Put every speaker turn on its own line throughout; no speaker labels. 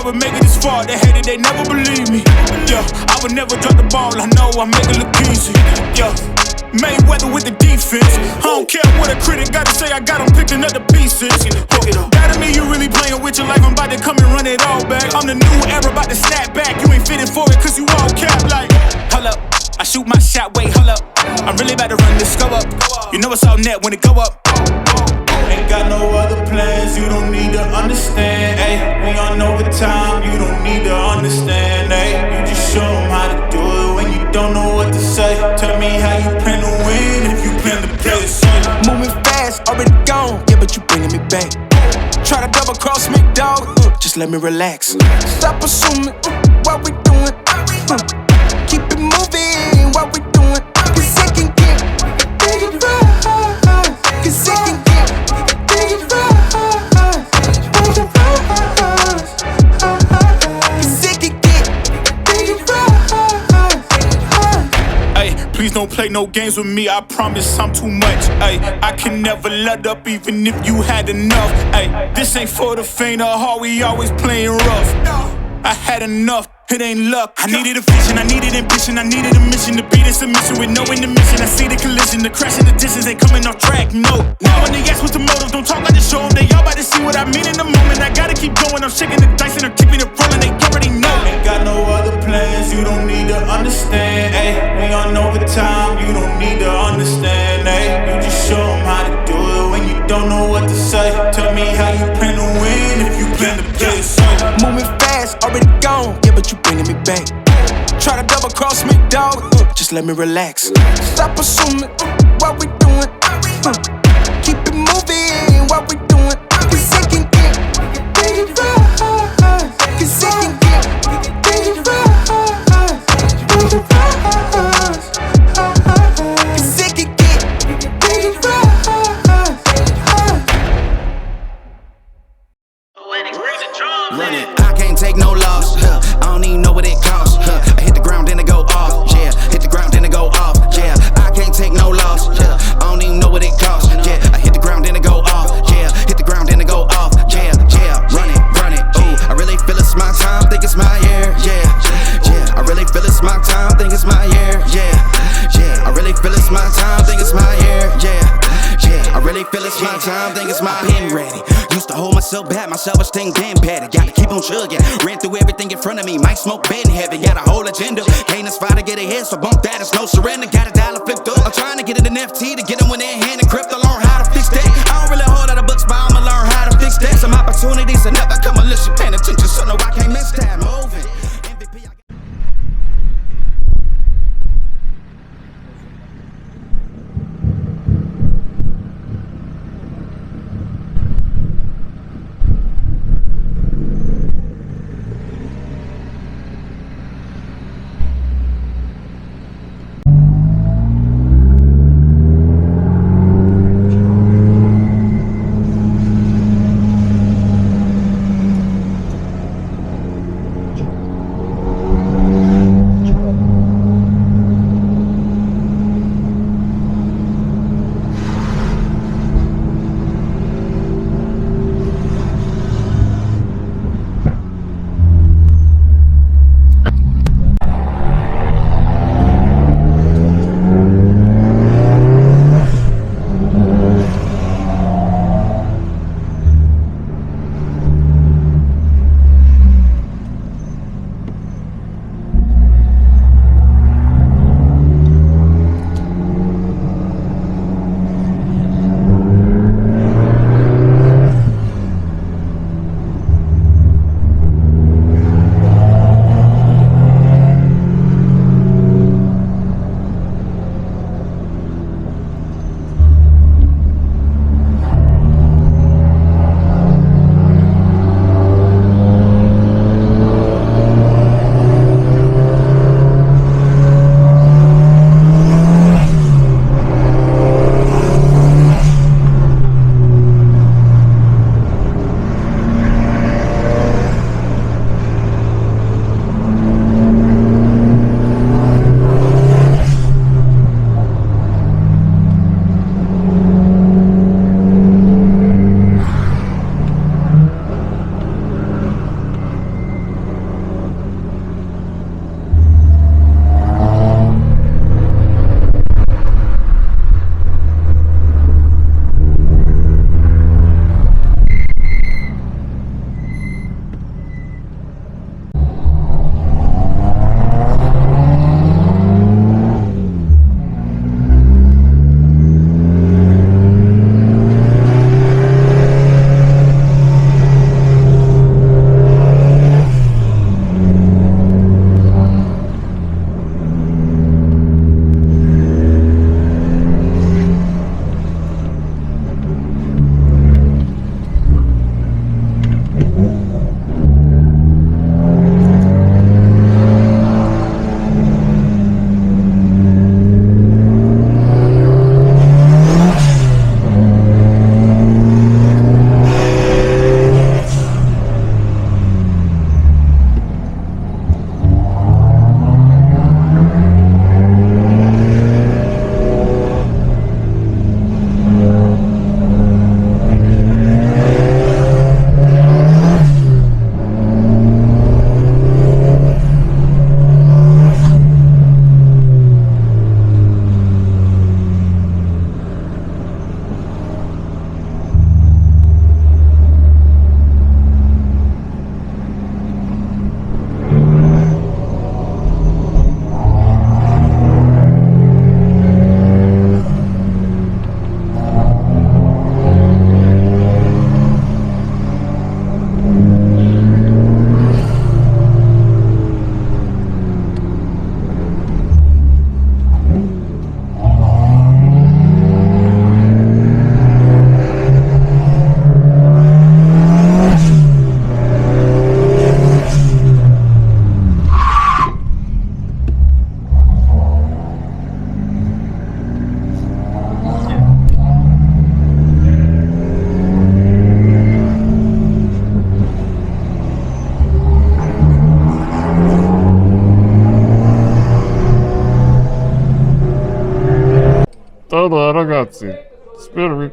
I would make it this far. They hated, they never believe me. Yeah, I would never drop the ball. I know I make it look easy. Yeah, Mayweather with the defense. I don't care what a critic gotta say. I got them picking up the pieces. That to me, you really playing with your life. I'm about to come and run it all back. I'm the new era, about to snap back. You ain't fitting for it, cause you all cap like. Hold up, I shoot my shot, wait, hold up. I'm really about to run this go up. You know it's all net when it go up. Ain't got no other plans, you don't need to understand, ayy. We on overtime, you don't need to understand, ayy. You just show them how to do it when you don't know what to say. Tell me how you plan to win if you plan to play the same.
Moving fast, already gone, yeah, but you bringing me back. Try to double cross me, dog, just let me relax. Stop assuming what we doing. Keep it moving, what we doing. Cause it can get right. Cause it can get
please don't play no games with me, I promise I'm too much. Ay, I can never let up even if you had enough. Ay, this ain't for the faint of heart, we always playing rough. I had enough, it ain't luck. I needed a vision, I needed ambition, I needed a mission to beat a submission with no intermission. I see the collision, the crash and the distance ain't coming off track, no. Now when they ask what's the motive, don't talk like the show. They all about to see what I mean in the moment. I gotta keep going, I'm shaking the dice and I'm keeping it rolling. They already know. Ain't got no other plans, you don't need to understand, ayy. We on overtime, you don't need to understand, ayy. You just show them how to do it when you don't know what to say. Tell me how you plan to win if you plan to play the same.
Moving fast, already gone, yeah, but you bringing me back. Try to double cross me, dog, just let me relax. Stop assuming what we doing. Keep it moving, what we doing. Cause it can get right. Cause it can get right. Cause it can get right.
Run it, I can't take no loss. I don't even know what it costs. I hit the ground, then it go off. Yeah, hit the ground, then it go off. Yeah, I can't take no loss. Yeah, I don't even know what it costs. Yeah, I hit the ground, then it go off. Yeah, hit the ground, then it go off. Yeah, yeah, run it, run it. Ooh, I really feel it's my time, think it's my year. Yeah, yeah, I really feel it's my time, think it's my year. Yeah, yeah, I really feel it's my time, think it's my year. Yeah, yeah, I really feel it's my time, think it's my pen ready. Used to hold myself back, my self-esteem damn bad. Gotta keep on chugging, ran through everything in front of me. Might smoke bed in heaven, got a whole agenda. Can't aspire to get ahead, so bump that, it's no surrender. Got a dollar flipped up, I'm trying to get an NFT to get them when they're hand and crypto. Learn how to fix that. I don't really hold out of books, but I'ma learn how to fix that. Some opportunities are never come unless you paying attention, so no, I can't miss that. Moving.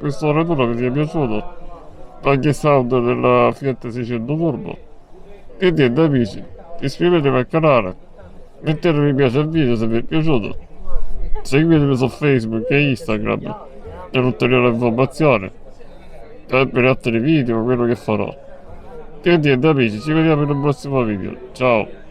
questo Raduno vi sia piaciuto, anche il sound della Fiat 600 Turbo. E niente amici, iscrivetevi al canale, mettete mi piace al video se vi è piaciuto, seguitemi su Facebook e Instagram per ulteriori informazioni, per altri video, quello che farò. E niente amici, ci vediamo in un prossimo video, ciao!